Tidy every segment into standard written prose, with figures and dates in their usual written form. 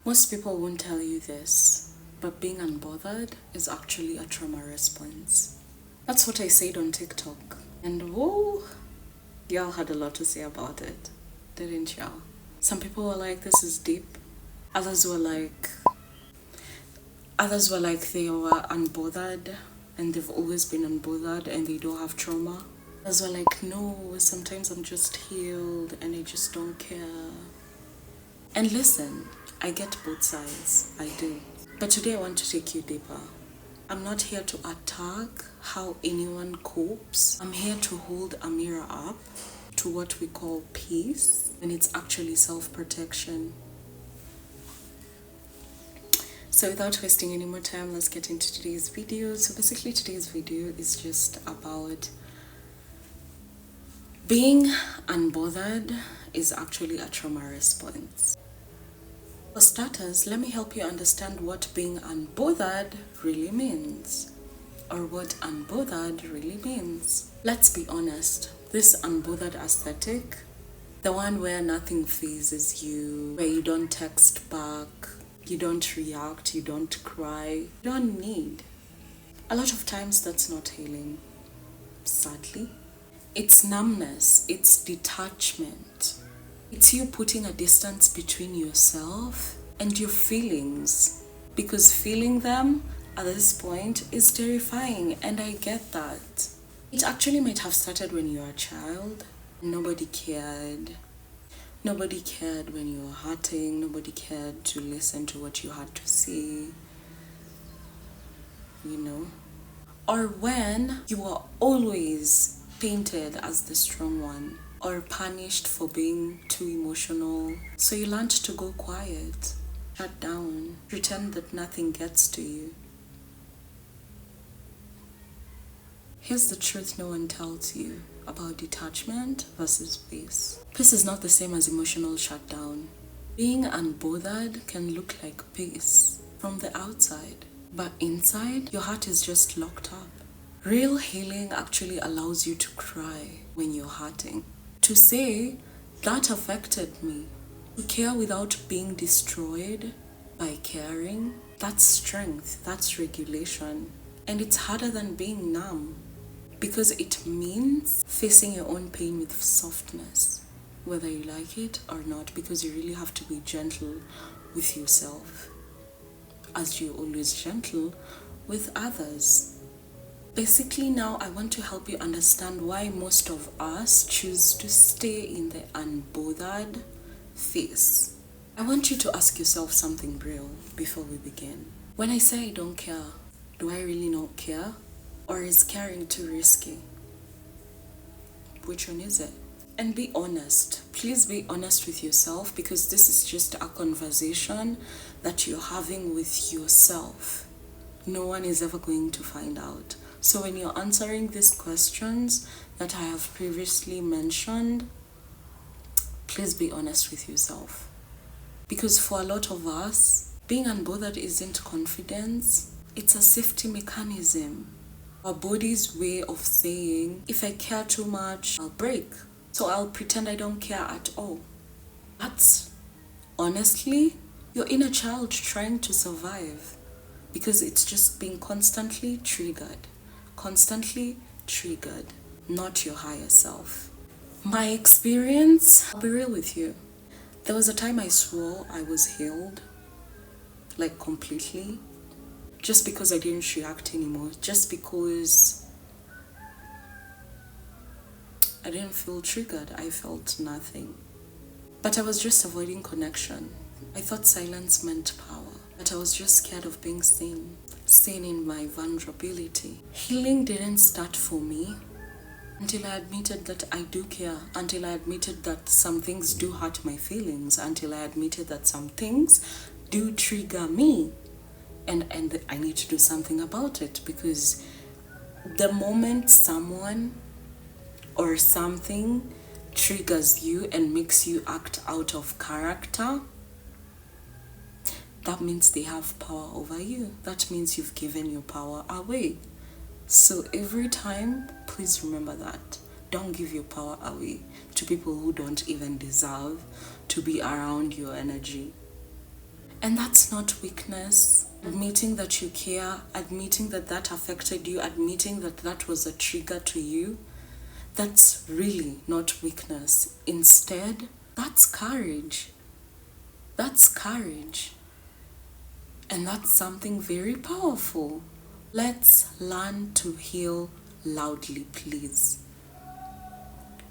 Most people won't tell you this, but being unbothered is actually a trauma response. That's what I said on TikTok. And whoa, y'all had a lot to say about it, didn't y'all? Some people were like, this is deep. Others were like they were unbothered and they've always been unbothered and they don't have trauma. Others were like, no, sometimes I'm just healed and I just don't care. And listen, I get both sides, I do. But today I want to take you deeper. I'm not here to attack how anyone copes. I'm here to hold a mirror up to what we call peace, and it's actually self-protection. So without wasting any more time, let's get into today's video. So basically today's video is just about being unbothered is actually a trauma response. For starters, let me help you understand what being unbothered really means, or what unbothered really means. Let's be honest, this unbothered aesthetic, the one where nothing phases you, where you don't text back, you don't react, you don't cry, you don't need. A lot of times that's not healing, sadly. It's numbness, it's detachment. It's you putting a distance between yourself and your feelings, because feeling them at this point is terrifying, and I get that. It actually might have started when you were a child. Nobody cared. Nobody cared when you were hurting. Nobody cared to listen to what you had to say, you know. Or when you were always painted as the strong one, or punished for being too emotional. So you learned to go quiet, shut down, pretend that nothing gets to you. Here's the truth no one tells you about detachment versus peace. Peace is not the same as emotional shutdown. Being unbothered can look like peace from the outside, but inside, your heart is just locked up. Real healing actually allows you to cry when you're hurting. To say, that affected me. To care without being destroyed by caring, that's strength, that's regulation. And it's harder than being numb, because it means facing your own pain with softness, whether you like it or not, because you really have to be gentle with yourself, as you're always gentle with others. Basically, now I want to help you understand why most of us choose to stay in the unbothered phase. I want you to ask yourself something real before we begin. When I say I don't care, do I really not care? Or is caring too risky? Which one is it? And be honest. Please be honest with yourself, because this is just a conversation that you're having with yourself. No one is ever going to find out. So when you're answering these questions that I have previously mentioned, please be honest with yourself. Because for a lot of us, being unbothered isn't confidence, it's a safety mechanism. Our body's way of saying, if I care too much, I'll break. So I'll pretend I don't care at all. That's honestly your inner child trying to survive, because it's just being constantly triggered, not your higher self. My experience, I'll be real with you. There was a time I swore I was healed, like completely, just because I didn't react anymore, just because I didn't feel triggered, I felt nothing. But I was just avoiding connection. I thought silence meant power, but I was just scared of being seen in my vulnerability. Healing didn't start for me until I admitted that I do care, until I admitted that some things do hurt my feelings, until I admitted that some things do trigger me. And I need to do something about it, because the moment someone or something triggers you and makes you act out of character, that means they have power over you. That means you've given your power away. So every time, please remember that. Don't give your power away to people who don't even deserve to be around your energy. And that's not weakness. Admitting that you care, admitting that that affected you, admitting that that was a trigger to you, that's really not weakness. Instead, that's courage. That's courage. And that's something very powerful. Let's learn to heal loudly, please.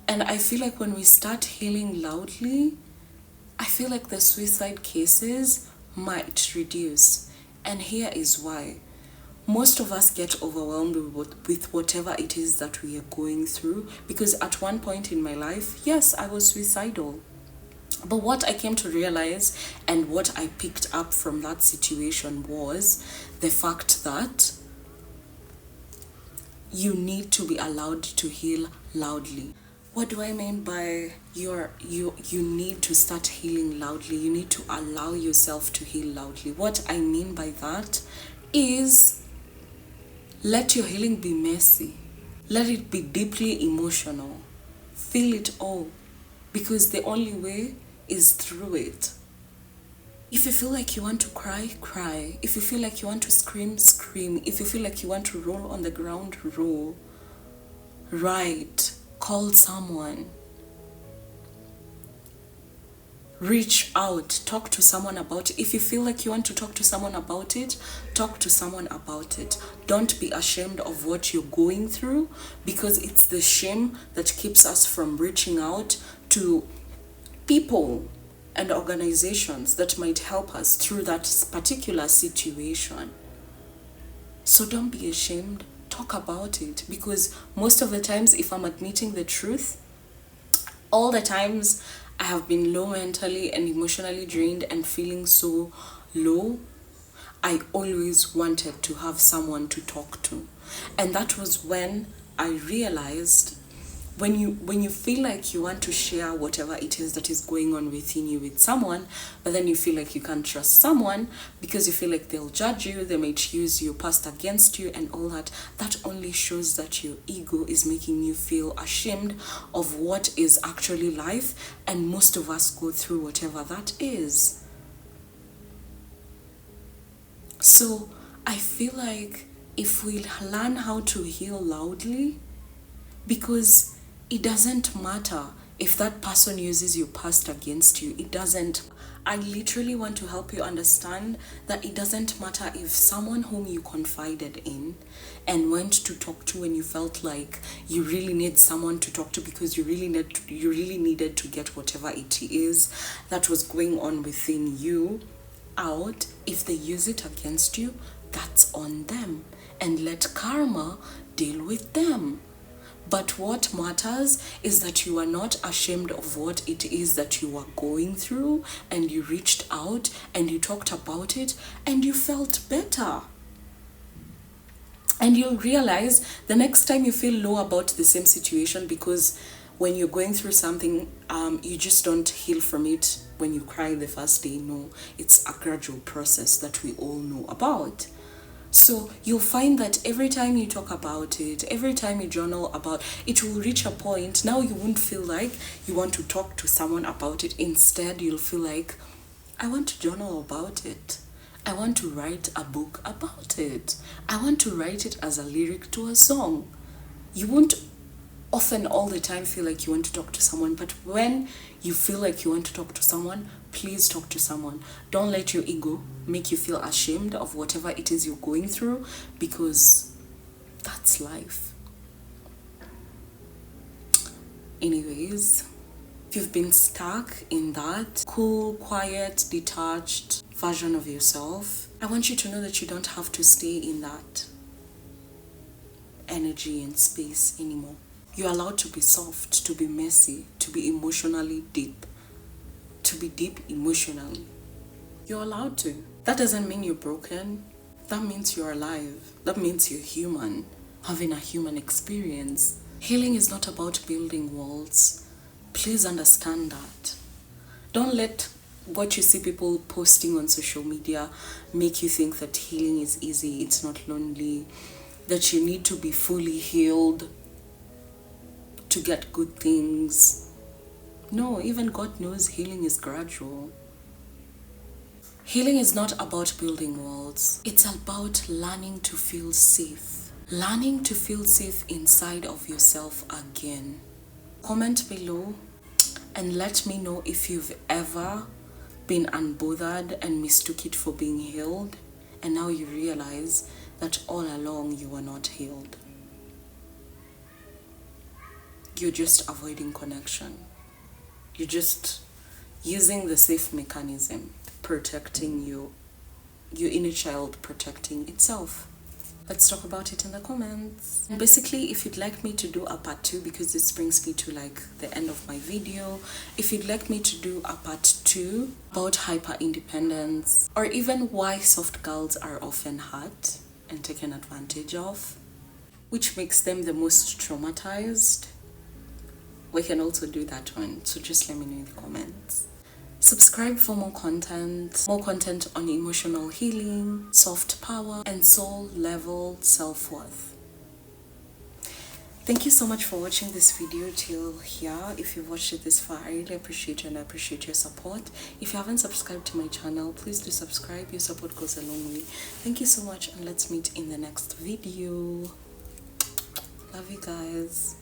And I feel like when we start healing loudly, I feel like the suicide cases might reduce. And here is why. Most of us get overwhelmed with whatever it is that we are going through, because at one point in my life, yes, I was suicidal. But what I came to realize and what I picked up from that situation was the fact that you need to be allowed to heal loudly. What do I mean by you need to start healing loudly? You need to allow yourself to heal loudly. What I mean by that is let your healing be messy. Let it be deeply emotional. Feel it all, because the only way is through it. If you feel like you want to cry, cry. If you feel like you want to scream, scream. If you feel like you want to roll on the ground, roll. Write. Call someone. Reach out. Talk to someone about it. If you feel like you want to talk to someone about it, talk to someone about it. Don't be ashamed of what you're going through, because it's the shame that keeps us from reaching out to people and organizations that might help us through that particular situation. So don't be ashamed. Talk about it, because most of the times, if I'm admitting the truth, all the times I have been low mentally and emotionally drained and feeling so low, I always wanted to have someone to talk to. And that was when I realized when you feel like you want to share whatever it is that is going on within you with someone, but then you feel like you can't trust someone because you feel like they'll judge you, they might use your past against you and all that, that only shows that your ego is making you feel ashamed of what is actually life, and most of us go through whatever that is. So I feel like if we learn how to heal loudly, because it doesn't matter if that person uses your past against you. It doesn't. I literally want to help you understand that it doesn't matter if someone whom you confided in and went to talk to when you felt like you really need someone to talk to because you really needed to get whatever it is that was going on within you out. If they use it against you, that's on them, and let karma deal with them. But what matters is that you are not ashamed of what it is that you are going through, and you reached out and you talked about it and you felt better. And you'll realize the next time you feel low about the same situation, because when you're going through something, you just don't heal from it when you cry the first day. No, it's a gradual process that we all know about. So you'll find that every time you talk about it, every time you journal about it, will reach a point. Now you won't feel like you want to talk to someone about it. Instead, you'll feel like, I want to journal about it. I want to write a book about it. I want to write it as a lyric to a song. You won't often all the time feel like you want to talk to someone, but when you feel like you want to talk to someone, please talk to someone. Don't let your ego make you feel ashamed of whatever it is you're going through, because that's life. Anyways, if you've been stuck in that cool, quiet, detached version of yourself, I want you to know that you don't have to stay in that energy and space anymore. You're allowed to be soft, to be messy, to be emotionally deep, to be deep emotionally. You're allowed to. That doesn't mean you're broken. That means you're alive. That means you're human, having a human experience. Healing is not about building walls. Please understand that. Don't let what you see people posting on social media make you think that healing is easy, it's not lonely, that you need to be fully healed to get good things. No, even God knows healing is gradual. Healing is not about building walls. It's about learning to feel safe. Learning to feel safe inside of yourself again. Comment below and let me know if you've ever been unbothered and mistook it for being healed, and now you realize that all along you were not healed. You're just avoiding connection. You're just using the safe mechanism, protecting your inner child, protecting itself. Let's talk about it in the comments. And basically, if you'd like me to do a part 2, because this brings me to like the end of my video, if you'd like me to do a part 2 about hyper independence, or even why soft girls are often hurt and taken advantage of, which makes them the most traumatized, we can also do that one. So just let me know in the comments. Subscribe for more content on emotional healing, soft power, and soul level self-worth. Thank you so much for watching this video till here. If you've watched it this far, I really appreciate you and I appreciate your support. If you haven't subscribed to my channel, please do subscribe. Your support goes a long way. Thank you so much, and let's meet in the next video. Love you guys.